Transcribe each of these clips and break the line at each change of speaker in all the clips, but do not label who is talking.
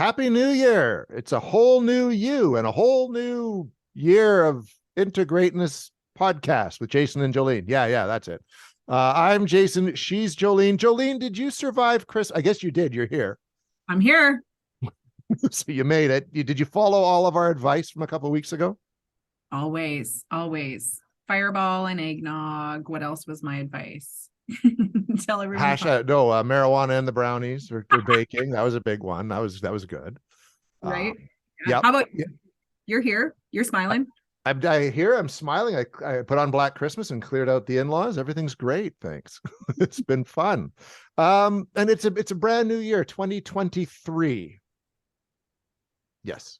Happy New Year. It's a whole new you and a whole new year of Intergreatness podcast with Jason and Jolene. Yeah, that's it. I'm Jason. She's Jolene. Jolene, did you survive Chris? I guess you did. You're here.
I'm here.
So you made it. Did you follow all of our advice from a couple of weeks ago?
Always, always. Fireball and eggnog. What else was my advice? Tell everyone to
Marijuana and the brownies or baking. That was a big one. That was good.
right? Yeah.
Yep.
How about you? You're here. You're smiling.
I'm smiling. I put on Black Christmas and cleared out the in-laws. Everything's great. Thanks. It's been fun. And it's a brand new year, 2023. Yes.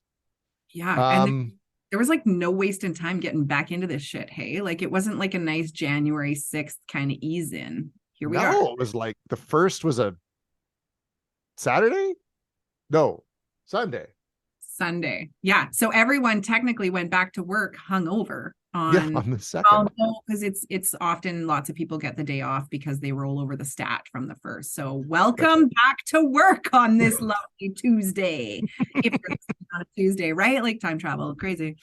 Yeah. And there was like no wasting time getting back into this shit. Hey, like it wasn't like a nice January 6th kind of ease in. Here we are.
No, it was like the first was a Saturday? No, Sunday.
Sunday. Yeah. So everyone technically went back to work hungover
on the second.
Because it's often lots of people get the day off because they roll over the stat from the first. So welcome back to work on this lovely Tuesday. If you're listening on a Tuesday, right? Like time travel, crazy.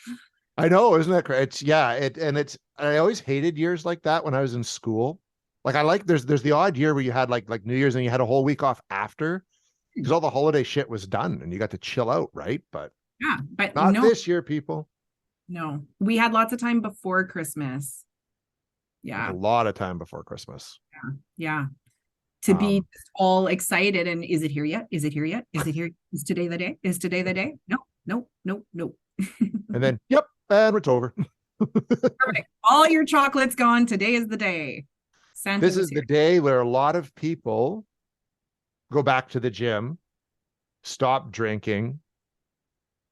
I know, isn't that crazy? I always hated years like that when I was in school. Like there's the odd year where you had like New Year's and you had a whole week off after, because all the holiday shit was done and you got to chill out, right? But
yeah, but
not this year, people.
No, we had lots of time before Christmas. Yeah,
a lot of time before Christmas.
Yeah. To be all excited and is it here yet? Is it here yet? Is it here? Is today the day? Is today the day? No.
And then, yep, and it's over.
Perfect. All your chocolate's gone. Today is the day.
This is the day where a lot of people go back to the gym, stop drinking,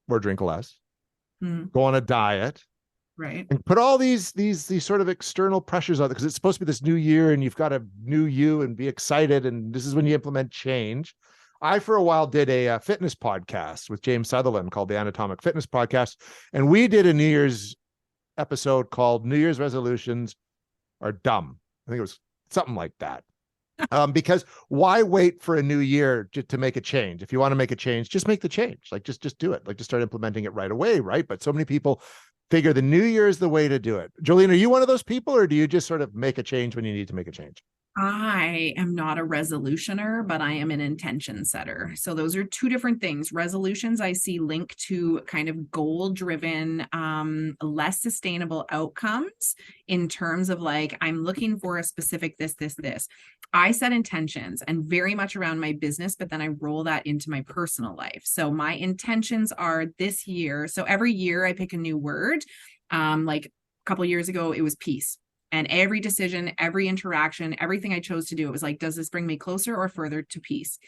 or drink less, go on a diet,
right,
and put all these sort of external pressures on it, because it's supposed to be this new year and you've got a new you and be excited, and this is when you implement change. I, for a while, did a fitness podcast with James Sutherland called the Anatomic Fitness Podcast, and we did a New Year's episode called New Year's Resolutions Are Dumb. I think it was something like that. Because why wait for a new year to make a change? If you want to make a change, just make the change. Like just do it. Like just start implementing it right away, right? But so many people figure the new year is the way to do it. Jolene, are you one of those people, or do you just sort of make a change when you need to make a change?
I am not a resolutioner, but I am an intention setter. So those are two different things. Resolutions I see linked to kind of goal-driven, less sustainable outcomes in terms of like, I'm looking for a specific this. I set intentions and very much around my business, but then I roll that into my personal life. So my intentions are this year. So every year I pick a new word. Like a couple of years ago, it was peace. And every decision, every interaction, everything I chose to do, it was like, does this bring me closer or further to peace?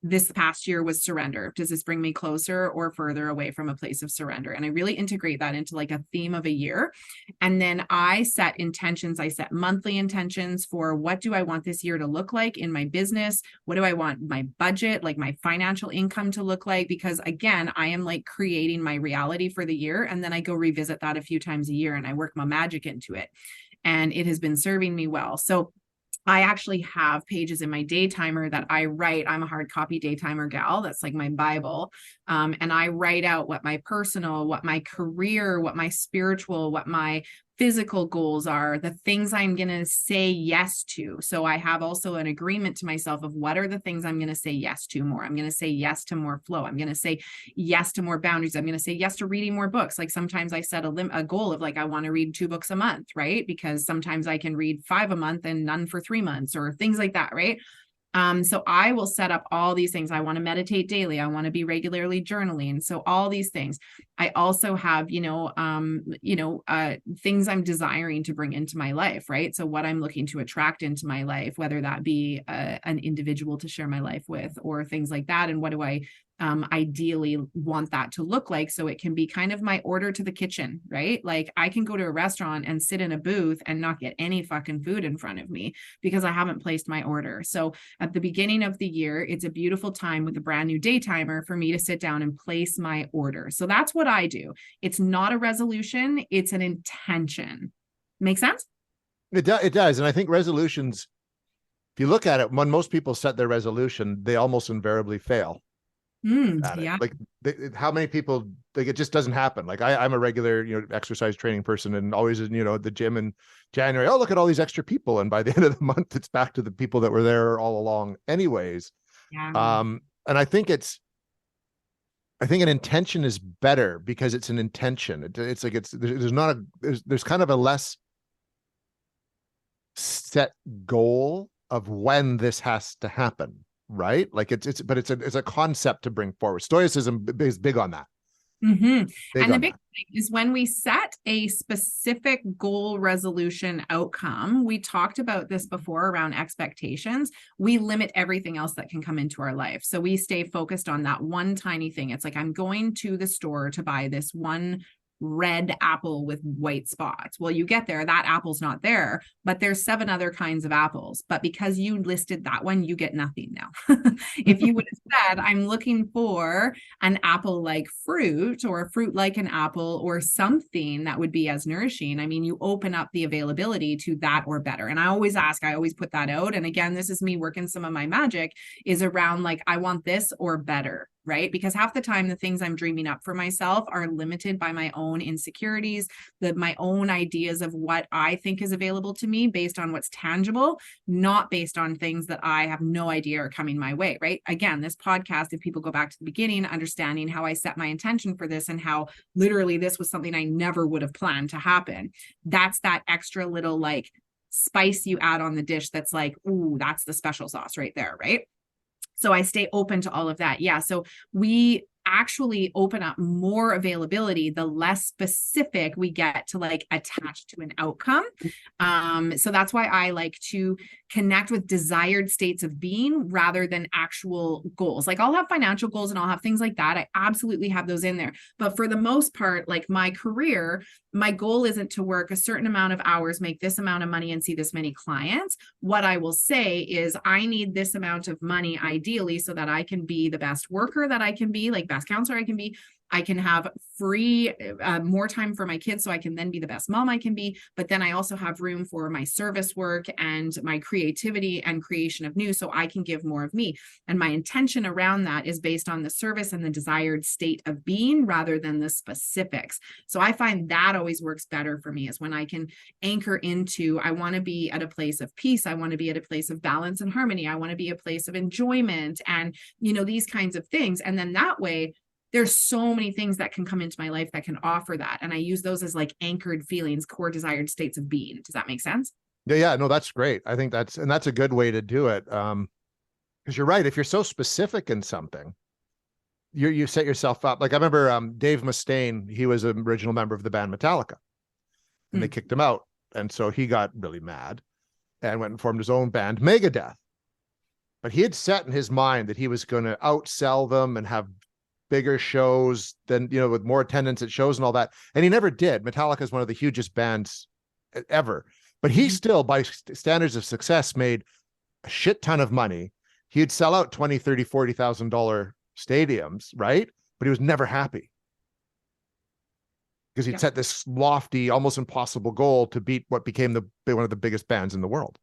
This past year was surrender. Does this bring me closer or further away from a place of surrender? And I really integrate that into like a theme of a year. And then I set intentions. I set monthly intentions for what do I want this year to look like in my business? What do I want my budget, like my financial income to look like? Because again, I am like creating my reality for the year. And then I go revisit that a few times a year and I work my magic into it. And it has been serving me well. So I actually have pages in my day timer that I write. I'm a hard copy day timer gal. That's like my Bible. And I write out what my personal, what my career, what my spiritual, what my physical goals are, the things I'm going to say yes to. So I have also an agreement to myself of what are the things I'm going to say yes to more. I'm going to say yes to more flow. I'm going to say yes to more boundaries. I'm going to say yes to reading more books. Like sometimes I set a goal of like, I want to read 2 books a month, right? Because sometimes I can read 5 a month and none for 3 months or things like that, right? So I will set up all these things. I want to meditate daily. I want to be regularly journaling. So all these things. I also have, things I'm desiring to bring into my life, right? So what I'm looking to attract into my life, whether that be an individual to share my life with or things like that. And what do I ideally want that to look like, so it can be kind of my order to the kitchen, right? Like I can go to a restaurant and sit in a booth and not get any fucking food in front of me because I haven't placed my order. So at the beginning of the year, it's a beautiful time with a brand new day timer for me to sit down and place my order. So that's what I do. It's not a resolution, it's an intention. Make sense?
It does. And I think resolutions, if you look at it, when most people set their resolution, they almost invariably fail. at it.
Yeah.
Like how many people, like it just doesn't happen. Like I'm a regular, exercise training person and always, at the gym in January, oh, look at all these extra people. And by the end of the month, it's back to the people that were there all along anyways.
Yeah.
And I think an intention is better because it's an intention. It's like there's not there's kind of a less set goal of when this has to happen, right? Like it's a concept to bring forward. Stoicism is big on that.
Mm-hmm.
Big
And the
on
big
that.
thing is when we set a specific goal resolution outcome, we talked about this before around expectations, we limit everything else that can come into our life. So we stay focused on that one tiny thing. It's like, I'm going to the store to buy this one red apple with white spots. Well, you get there, that apple's not there, but there's 7 other kinds of apples. But because you listed that one, you get nothing now. If you would have said, I'm looking for an apple like fruit or a fruit like an apple or something that would be as nourishing, I mean, you open up the availability to that or better. And I always put that out. And again, this is me working some of my magic is around like, I want this or better, right? Because half the time the things I'm dreaming up for myself are limited by my own insecurities, my own ideas of what I think is available to me based on what's tangible, not based on things that I have no idea are coming my way, right? Again, this podcast, if people go back to the beginning, understanding how I set my intention for this and how literally this was something I never would have planned to happen. That's that extra little like spice you add on the dish that's like, ooh, that's the special sauce right there, right? So I stay open to all of that. Yeah. So we actually open up more availability the less specific we get to like attach to an outcome. So that's why I like to connect with desired states of being rather than actual goals. Like I'll have financial goals and I'll have things like that. I absolutely have those in there. But for the most part, like my career, my goal isn't to work a certain amount of hours, make this amount of money and see this many clients. What I will say is I need this amount of money ideally so that I can be the best worker that I can be, like best counselor I can be. I can have free, more time for my kids so I can then be the best mom I can be. But then I also have room for my service work and my creativity and creation of new so I can give more of me. And my intention around that is based on the service and the desired state of being rather than the specifics. So I find that always works better for me is when I can anchor into, I want to be at a place of peace. I want to be at a place of balance and harmony. I want to be a place of enjoyment and, these kinds of things. And then that way, there's so many things that can come into my life that can offer that. And I use those as like anchored feelings, core desired states of being. Does that make sense?
Yeah. No, that's great. I think that's a good way to do it. Because you're right. If you're so specific in something, you set yourself up. Like I remember Dave Mustaine, he was an original member of the band Metallica and they kicked him out. And so he got really mad and went and formed his own band, Megadeth. But he had set in his mind that he was going to outsell them and have bigger shows than, with more attendance at shows and all that. And he never did. Metallica is one of the hugest bands ever. But he still, by standards of success, made a shit ton of money. He'd sell out $20,000, $30,000, $40,000 stadiums, right? But he was never happy because he'd set this lofty, almost impossible goal to beat what became one of the biggest bands in the world.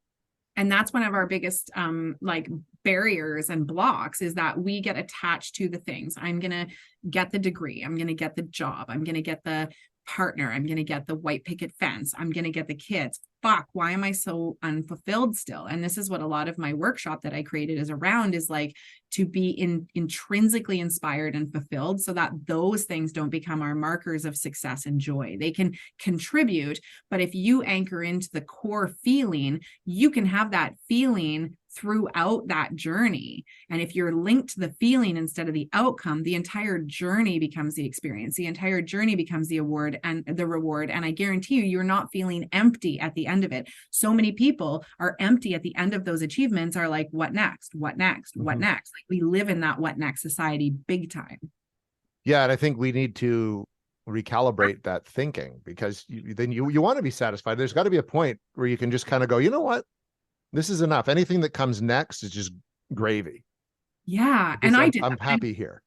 And that's one of our biggest like barriers and blocks is that we get attached to the things. I'm going to get the degree. I'm going to get the job. I'm going to get the partner. I'm going to get the white picket fence. I'm going to get the kids. Fuck, why am I so unfulfilled still? And this is what a lot of my workshop that I created is around is like to be intrinsically inspired and fulfilled so that those things don't become our markers of success and joy. They can contribute, but if you anchor into the core feeling, you can have that feeling throughout that journey. And if you're linked to the feeling instead of the outcome, the entire journey becomes the experience. The entire journey becomes the award and the reward. And I guarantee you're not feeling empty at the end of it. So many people are empty at the end of those achievements are like, what next? What next? What next? Like we live in that what next society big time.
Yeah. And I think we need to recalibrate that thinking because then you want to be satisfied. There's got to be a point where you can just kind of go, you know what? This is enough. Anything that comes next is just gravy.
Yeah.
Because
And
I'm happy here.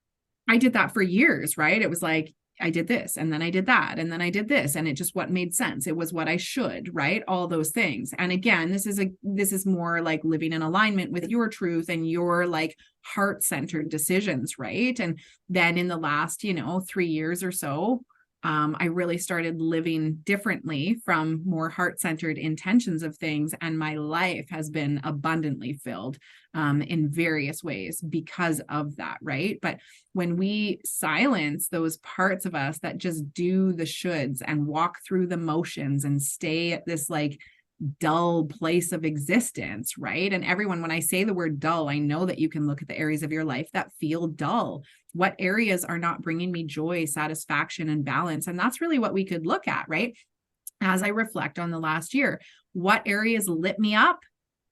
I did that for years, right? It was like, I did this, and then I did that, and then I did this, and it just what made sense. It was what I should, right? All those things. And again, this is more like living in alignment with your truth and your like heart-centered decisions, right? And then in the last, 3 years or so, I really started living differently from more heart-centered intentions of things, and my life has been abundantly filled in various ways because of that, right? But when we silence those parts of us that just do the shoulds and walk through the motions and stay at this like dull place of existence, right? And everyone, when I say the word dull, I know that you can look at the areas of your life that feel dull. What areas are not bringing me joy, satisfaction, and balance? And that's really what we could look at, right? As I reflect on the last year, what areas lit me up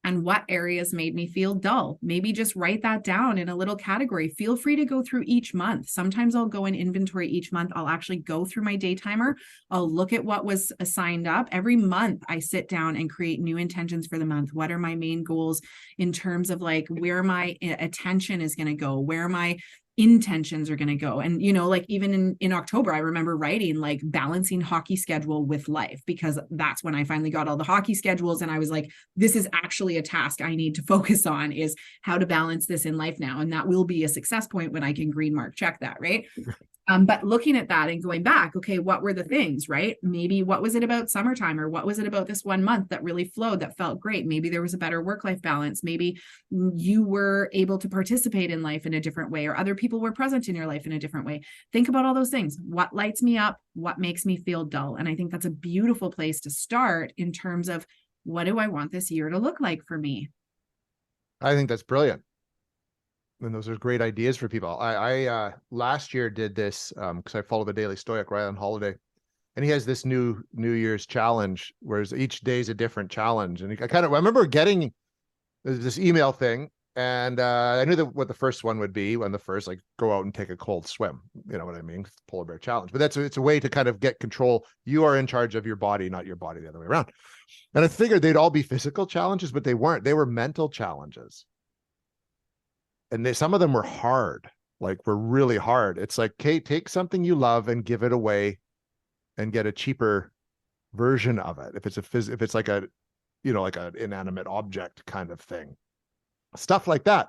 and what areas made me feel dull? Maybe just write that down in a little category. Feel free to go through each month. Sometimes I'll go in inventory each month. I'll actually go through my day timer. I'll look at what was signed up. Every month I sit down and create new intentions for the month. What are my main goals in terms of like where my attention is going to go? Where my intentions are going to go? And like even in October, I remember writing like balancing hockey schedule with life, because that's when I finally got all the hockey schedules, and I was like, this is actually a task I need to focus on, is how to balance this in life now. And that will be a success point when I can green mark check that, right? But looking at that and going back, okay, what were the things, right? Maybe what was it about summertime, or what was it about this 1 month that really flowed, that felt great? Maybe there was a better work-life balance. Maybe you were able to participate in life in a different way, or other people were present in your life in a different way. Think about all those things. What lights me up? What makes me feel dull? And I think that's a beautiful place to start in terms of, what do I want this year to look like for me?
I think that's brilliant. And those are great ideas for people. I last year did this because I follow the Daily Stoic right on holiday, and he has this New Year's challenge, whereas each day is a different challenge. And I remember getting this email thing, and I knew what the first one would be. When the first, like, go out and take a cold swim, you know what I mean? Polar bear challenge. But it's a way to kind of get control. You are in charge of your body, not your body the other way around. And I figured they'd all be physical challenges, but they weren't. They were mental challenges. And some of them were hard, were really hard. It's like, okay, take something you love and give it away and get a cheaper version of it. If it's like a, like an inanimate object kind of thing, stuff like that,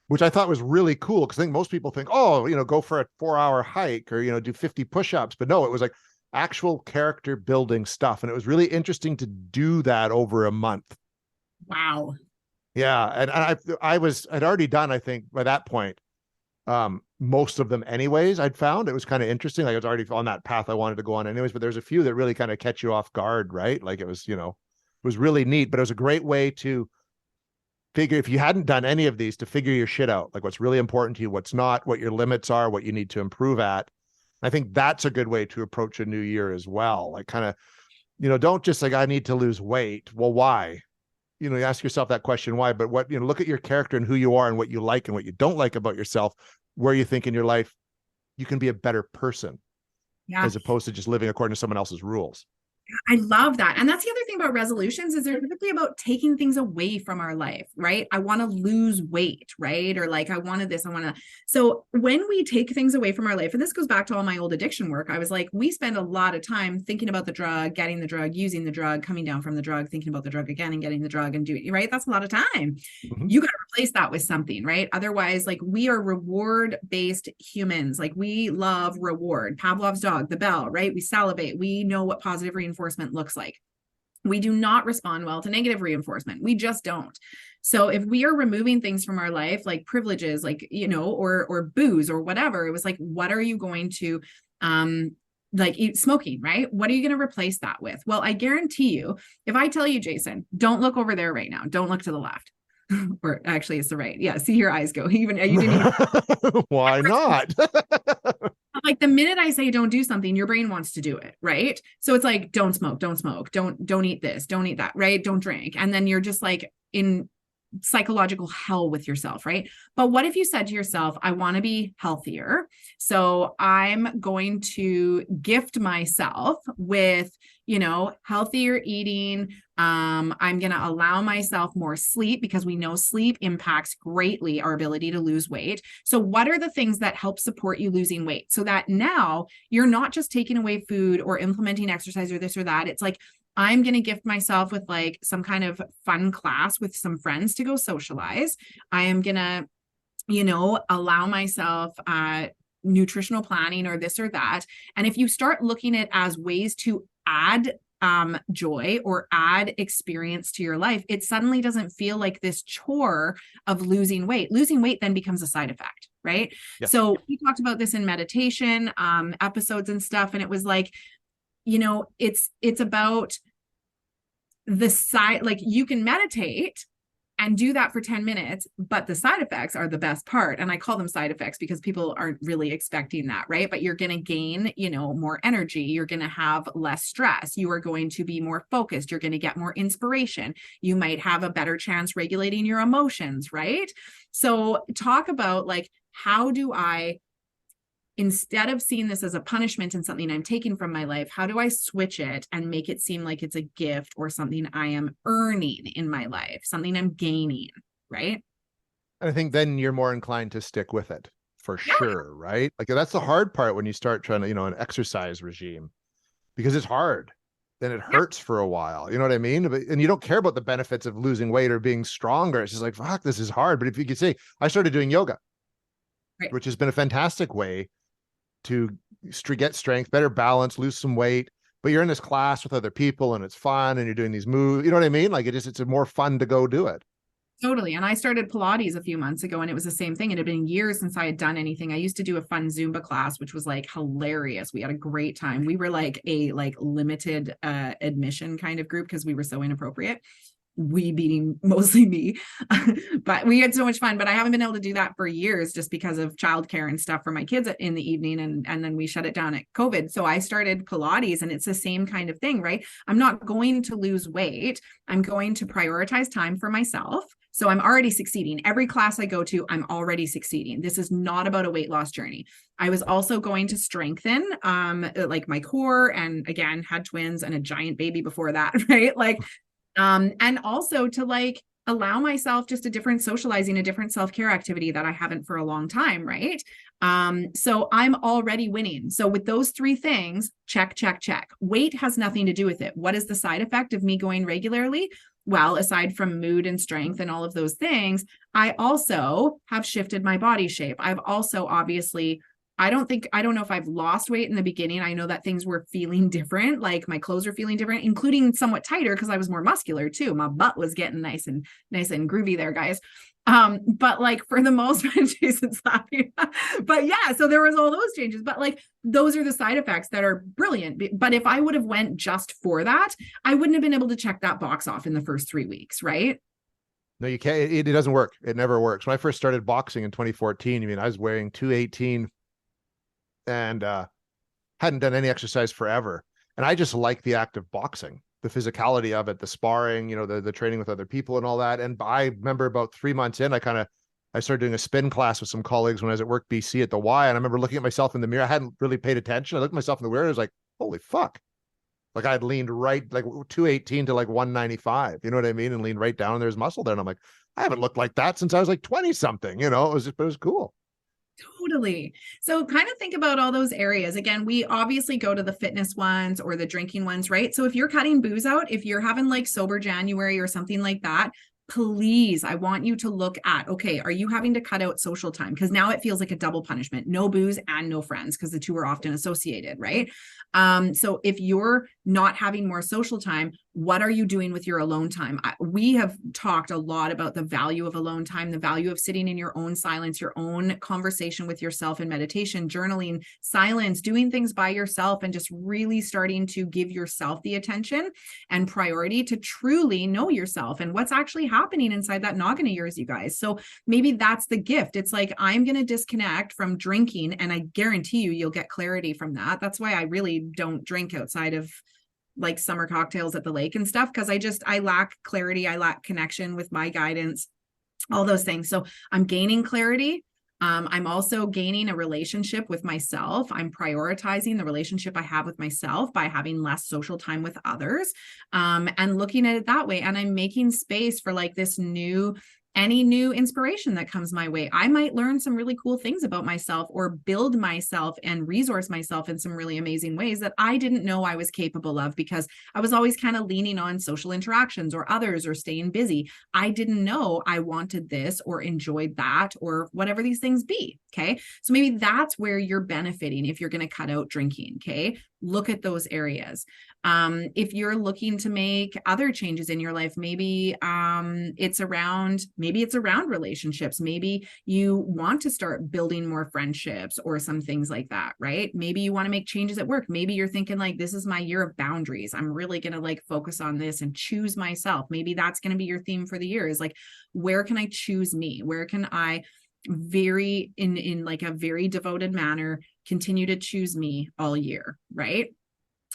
which I thought was really cool. Cause I think most people think, oh, go for a 4-hour hike, or, do 50 push-ups, but no, it was like actual character building stuff. And it was really interesting to do that over a month.
Wow.
Yeah. And I'd already done, I think by that point, most of them anyways. I'd found it was kind of interesting. Like I was already on that path I wanted to go on anyways, but there's a few that really kind of catch you off guard, right? Like it was, it was really neat, but it was a great way to figure, if you hadn't done any of these, to figure your shit out, like what's really important to you, what's not, what your limits are, what you need to improve at. I think that's a good way to approach a new year as well. Like kind of, don't just like, I need to lose weight. Well, why? You ask yourself that question, why? But what, look at your character and who you are and what you like and what you don't like about yourself, where you think in your life you can be a better person, as opposed to just living according to someone else's rules.
I love that. And that's the other thing about resolutions, is they're typically about taking things away from our life, right? I want to lose weight, right? Or like, I wanted this, so when we take things away from our life, and this goes back to all my old addiction work, I was like, we spend a lot of time thinking about the drug, getting the drug, using the drug, coming down from the drug, thinking about the drug again and getting the drug and doing, right? That's a lot of time. Mm-hmm. You got to replace that with something, right? Otherwise, like, we are reward-based humans. Like, we love reward. Pavlov's dog, the bell, right? We salivate. We know what positive reinforcement looks like. We do not respond well to negative reinforcement. We just don't. So if we are removing things from our life, like privileges, like, or booze or whatever, it was like, what are you going to, like smoking, right? What are you going to replace that with? Well, I guarantee you, if I tell you, Jason, don't look over there right now, don't look to the left. Or actually it's the right. Yeah. See your eyes go. Even you didn't even...
Why not?
Like the minute I say don't do something, your brain wants to do it, right? So it's like, don't smoke, don't eat this, don't eat that, right? Don't drink. And then you're just like in psychological hell with yourself, right? But what if you said to yourself, I want to be healthier, so I'm going to gift myself with, healthier eating, I'm going to allow myself more sleep because we know sleep impacts greatly our ability to lose weight. So what are the things that help support you losing weight so that now you're not just taking away food or implementing exercise or this or that? It's like, I'm going to gift myself with like some kind of fun class with some friends to go socialize. I am going to, allow myself, nutritional planning or this or that. And if you start looking at as ways to add joy or add experience to your life, it suddenly doesn't feel like this chore of losing weight. Losing weight then becomes a side effect, right?
Yes.
So we talked about this in meditation episodes and stuff, and it was like, it's about the side, like you can meditate and do that for 10 minutes, but the side effects are the best part. And I call them side effects because people aren't really expecting that, right? But you're going to gain, more energy. You're going to have less stress. You are going to be more focused. You're going to get more inspiration. You might have a better chance regulating your emotions, right? So talk about like, how do I, instead of seeing this as a punishment and something I'm taking from my life, how do I switch it and make it seem like it's a gift or something I am earning in my life, something I'm gaining, right?
And I think then you're more inclined to stick with it for
Yeah.
sure, right? Like that's the hard part when you start trying to, an exercise regime, because it's hard. Then it hurts for a while. You know what I mean? And you don't care about the benefits of losing weight or being stronger. It's just like, fuck, this is hard. But if you could say, I started doing yoga,
Right.
which has been a fantastic way to get strength, better balance, lose some weight. But you're in this class with other people and it's fun and you're doing these moves. You know what I mean? Like it's more fun to go do it.
Totally. And I started Pilates a few months ago and it was the same thing. It had been years since I had done anything. I used to do a fun Zumba class, which was like hilarious. We had a great time. We were like a limited admission kind of group because we were so inappropriate. We being mostly me, but we had so much fun. But I haven't been able to do that for years just because of childcare and stuff for my kids in the evening. And then we shut it down at COVID. So I started Pilates and it's the same kind of thing, right? I'm not going to lose weight. I'm going to prioritize time for myself. So I'm already succeeding. Every class I go to, I'm already succeeding. This is not about a weight loss journey. I was also going to strengthen like my core, and again, had twins and a giant baby before that, right? Like, and also to like allow myself just a different socializing, a different self-care activity that I haven't for a long time, right? So I'm already winning. So with those three things, check, check, check. Weight has nothing to do with it. What is the side effect of me going regularly? Well, aside from mood and strength and all of those things, I also have shifted my body shape. I've also obviously, I don't know if I've lost weight in the beginning. I know that things were feeling different, like my clothes were feeling different, including somewhat tighter because I was more muscular too. My butt was getting nice and groovy there, guys. But like for the most part, Jason's laughing. But yeah, so there was all those changes. But like those are the side effects that are brilliant. But if I would have went just for that, I wouldn't have been able to check that box off in the first 3 weeks, right?
No, you can't. It doesn't work. It never works. When I first started boxing in 2014, I mean, I was wearing 218 and hadn't done any exercise forever. And I just like the act of boxing, the physicality of it, the sparring, the training with other people and all that. And I remember about 3 months in, I started doing a spin class with some colleagues when I was at Work BC at the Y. And I remember looking at myself in the mirror. I hadn't really paid attention. I looked at myself in the mirror and I was like, holy fuck. Like I had leaned right, like 218 to like 195, you know what I mean? And leaned right down and there's muscle there. And I'm like, I haven't looked like that since I was like 20 something, it was cool.
Totally. So kind of think about all those areas. Again, we obviously go to the fitness ones or the drinking ones, right? So if you're cutting booze out, if you're having like sober January or something like that, please, I want you to look at, okay, are you having to cut out social time? Because now it feels like a double punishment, no booze and no friends, because the two are often associated, right? So if you're not having more social time, what are you doing with your alone time? We have talked a lot about the value of alone time, the value of sitting in your own silence, your own conversation with yourself in meditation, journaling, silence, doing things by yourself, and just really starting to give yourself the attention and priority to truly know yourself and what's actually happening inside that noggin of yours, you guys. So maybe that's the gift. It's like, I'm going to disconnect from drinking, and I guarantee you'll get clarity from that. That's why I really don't drink outside of like summer cocktails at the lake and stuff, because I lack clarity. I lack connection with my guidance, all those things. So I'm gaining clarity. I'm also gaining a relationship with myself. I'm prioritizing the relationship I have with myself by having less social time with others, and looking at it that way. And I'm making space for like this any new inspiration that comes my way. I might learn some really cool things about myself or build myself and resource myself in some really amazing ways that I didn't know I was capable of, because I was always kind of leaning on social interactions or others or staying busy. I didn't know I wanted this or enjoyed that or whatever these things be. Okay. So maybe that's where you're benefiting if you're going to cut out drinking. Okay. Look at those areas. If you're looking to make other changes in your life, maybe it's around relationships. Maybe you want to start building more friendships or some things like that, right? Maybe you want to make changes at work. Maybe you're thinking like, this is my year of boundaries. I'm really going to like focus on this and choose myself. Maybe that's going to be your theme for the year, is like, where can I choose me? Where can I in like a very devoted manner continue to choose me all year, right?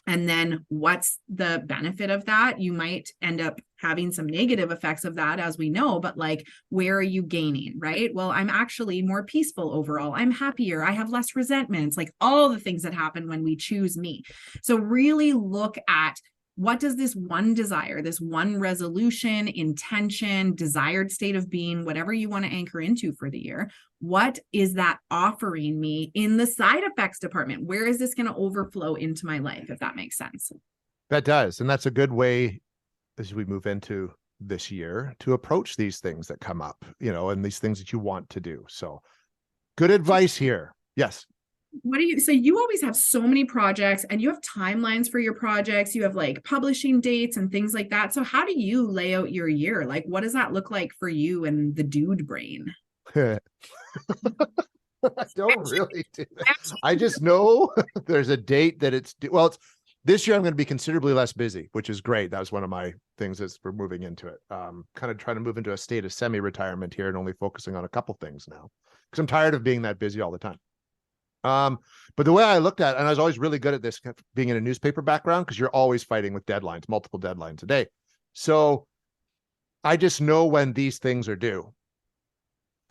And then what's the benefit of that? You might end up having some negative effects of that, as we know, but like, where are you gaining, right? Well, I'm actually more peaceful overall. I'm happier. I have less resentments, like all the things that happen when we choose me. So really look at, what does this one desire, this one resolution, intention, desired state of being, whatever you want to anchor into for the year, what is that offering me in the side effects department? Where is this going to overflow into my life, if that makes sense?
That does. And that's a good way as we move into this year to approach these things that come up, and these things that you want to do. So good advice here. Yes.
So you always have so many projects and you have timelines for your projects. You have like publishing dates and things like that. So how do you lay out your year? Like, what does that look like for you and the dude brain?
I don't really do that. I just know there's a date that it's this year I'm going to be considerably less busy, which is great. That was one of my things as we're moving into it. Kind of trying to move into a state of semi-retirement here and only focusing on a couple things now, because I'm tired of being that busy all the time. But the way I looked at it, and I was always really good at this, being in a newspaper background, because you're always fighting with deadlines, multiple deadlines a day. So I just know when these things are due.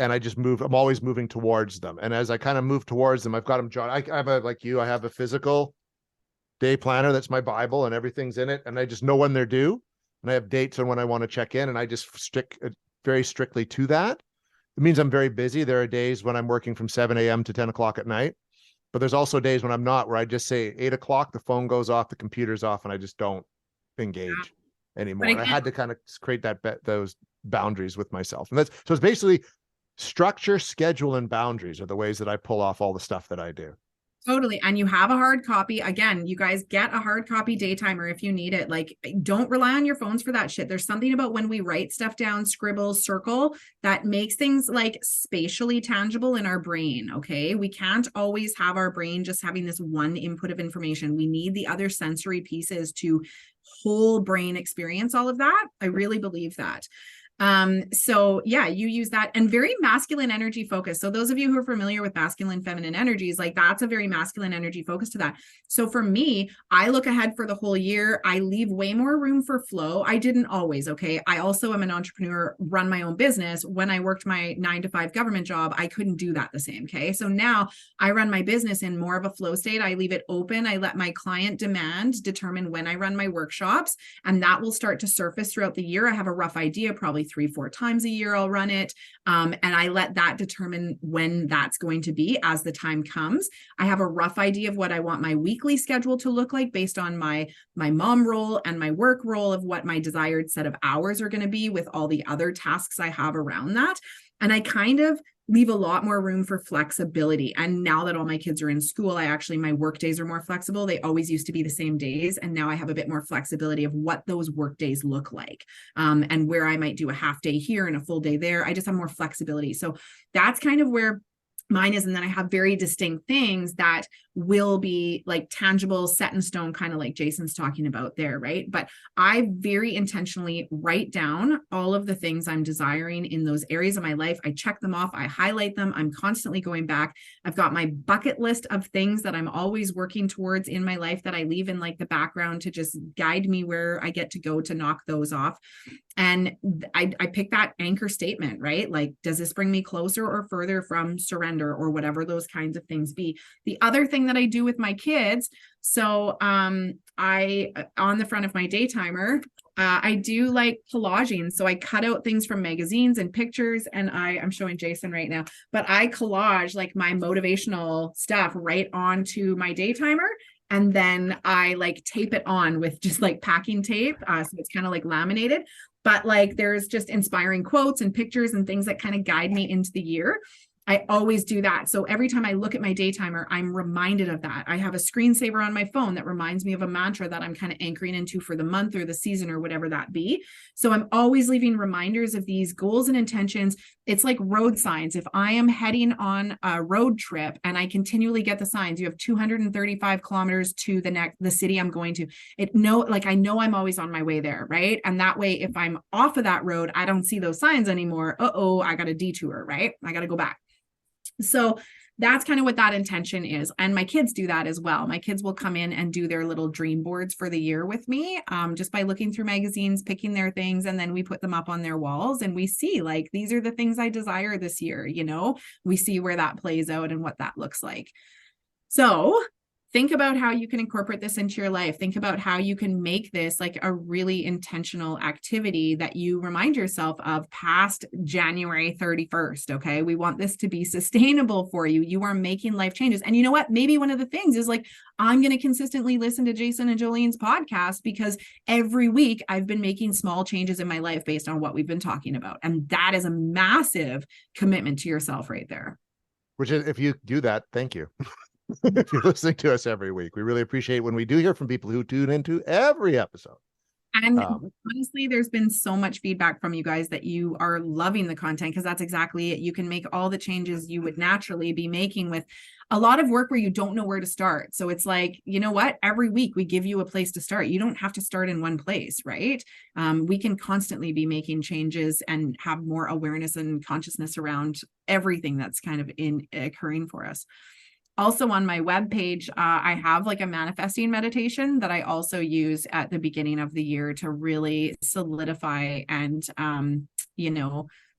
And I'm always moving towards them. And as I kind of move towards them, I've got them drawn. I have I have a physical day planner. That's my Bible and everything's in it. And I just know when they're due. And I have dates on when I want to check in. And I just stick very strictly to that. It means I'm very busy. There are days when I'm working from 7 a.m. to 10 o'clock at night. But there's also days when I'm not, where I just say 8 o'clock, the phone goes off, the computer's off, and I just don't engage anymore. And I had to kind of create those boundaries with myself. And so it's basically structure, schedule, and boundaries are the ways that I pull off all the stuff that I do.
Totally. And you have a hard copy. Again, you guys get a hard copy day timer if you need it. Like, don't rely on your phones for that shit. There's something about when we write stuff down, scribble, circle, that makes things like spatially tangible in our brain. Okay. We can't always have our brain just having this one input of information. We need the other sensory pieces to whole brain experience all of that. I really believe that. So yeah, you use that, and very masculine energy focus. So those of you who are familiar with masculine, feminine energies, like that's a very masculine energy focus to that. So for me, I look ahead for the whole year. I leave way more room for flow. I didn't always. Okay. I also am an entrepreneur, run my own business. When I worked my 9-to-5 government job, I couldn't do that the same. Okay. So now I run my business in more of a flow state. I leave it open. I let my client demand determine when I run my workshops, and that will start to surface throughout the year. I have a rough idea, probably 3-4 times a year I'll run it. And I let that determine when that's going to be as the time comes. I have a rough idea of what I want my weekly schedule to look like based on my mom role and my work role, of what my desired set of hours are going to be with all the other tasks I have around that. And I kind of leave a lot more room for flexibility. And now that all my kids are in school, my work days are more flexible. They always used to be the same days. And now I have a bit more flexibility of what those work days look like, and where I might do a half day here and a full day there. I just have more flexibility. So that's kind of where mine is. And then I have very distinct things that will be like tangible, set in stone, kind of like Jason's talking about there, right? But I very intentionally write down all of the things I'm desiring in those areas of my life. I check them off, I highlight them. I'm constantly going back. I've got my bucket list of things that I'm always working towards in my life that I leave in like the background to just guide me where I get to go to knock those off. And I pick that anchor statement, right? Like, does this bring me closer or further from surrender, or whatever those kinds of things be? The other thing that I do with my kids, so I on the front of my day timer, I do like collaging. So I cut out things from magazines and pictures, and I'm showing Jason right now, but I collage like my motivational stuff right onto my day timer. And then I like tape it on with just like packing tape. So it's kind of like laminated, but like there's just inspiring quotes and pictures and things that kind of guide me into the year. I always do that. So every time I look at my day timer, I'm reminded of that. I have a screensaver on my phone that reminds me of a mantra that I'm kind of anchoring into for the month or the season or whatever that be. So I'm always leaving reminders of these goals and intentions. It's like road signs. If I am heading on a road trip and I continually get the signs, you have 235 kilometers to the city I'm going to, I know I'm always on my way there, right? And that way, if I'm off of that road, I don't see those signs anymore. I got a detour, right? I got to go back. So that's kind of what that intention is. And my kids do that as well. My kids will come in and do their little dream boards for the year with me, just by looking through magazines, picking their things, and then we put them up on their walls and we see like, these are the things I desire this year. We see where that plays out and what that looks like. So think about how you can incorporate this into your life. Think about how you can make this like a really intentional activity that you remind yourself of past January 31st. Okay. We want this to be sustainable for you. You are making life changes. And you know what? Maybe one of the things is like, I'm going to consistently listen to Jason and Jolene's podcast because every week I've been making small changes in my life based on what we've been talking about. And that is a massive commitment to yourself right there.
Which is, if you do that, thank you. If you're listening to us every week, we really appreciate when we do hear from people who tune into every episode.
And honestly, there's been so much feedback from you guys that you are loving the content, because that's exactly it. You can make all the changes you would naturally be making with a lot of work where you don't know where to start. So it's like, you know what? Every week we give you a place to start. You don't have to start in one place, right? We can constantly be making changes and have more awareness and consciousness around everything that's kind of occurring for us. Also on my webpage, I have like a manifesting meditation that I also use at the beginning of the year to really solidify and,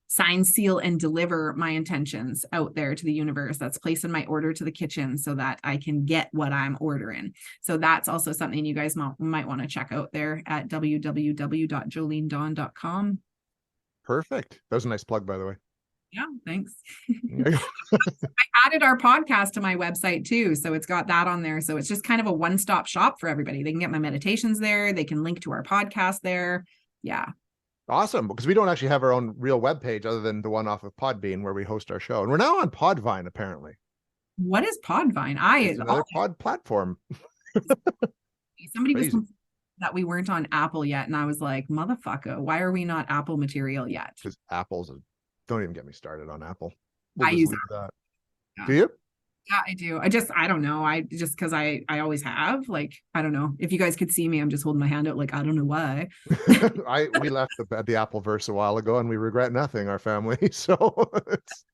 sign, seal, and deliver my intentions out there to the universe. That's placing my order to the kitchen so that I can get what I'm ordering. So that's also something you guys might want to check out there at www.jolenedawn.com.
Perfect. That was a nice plug, by the way.
Yeah, thanks. I added our podcast to my website too. So it's got that on there. So it's just kind of a one-stop shop for everybody. They can get my meditations there. They can link to our podcast there. Yeah.
Awesome. Because we don't actually have our own real webpage other than the one off of Podbean where we host our show. And we're now on Podvine, apparently.
What is Podvine?
It's another pod platform.
Somebody was that we weren't on Apple yet. And I was like, motherfucker, why are we not Apple material yet?
Because don't even get me started on Apple.
I use that.
Yeah. Do you?
Yeah, I do. I don't know. Because I always have, like, I don't know. If you guys could see me, I'm just holding my hand out. Like, I don't know why.
We left the Appleverse a while ago and we regret nothing, our family. So it's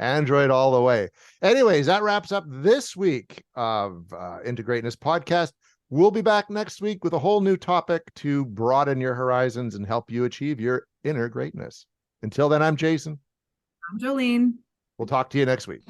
Android all the way. Anyways, that wraps up this week of Into Greatness podcast. We'll be back next week with a whole new topic to broaden your horizons and help you achieve your inner greatness. Until then, I'm Jason.
I'm Jolene.
We'll talk to you next week.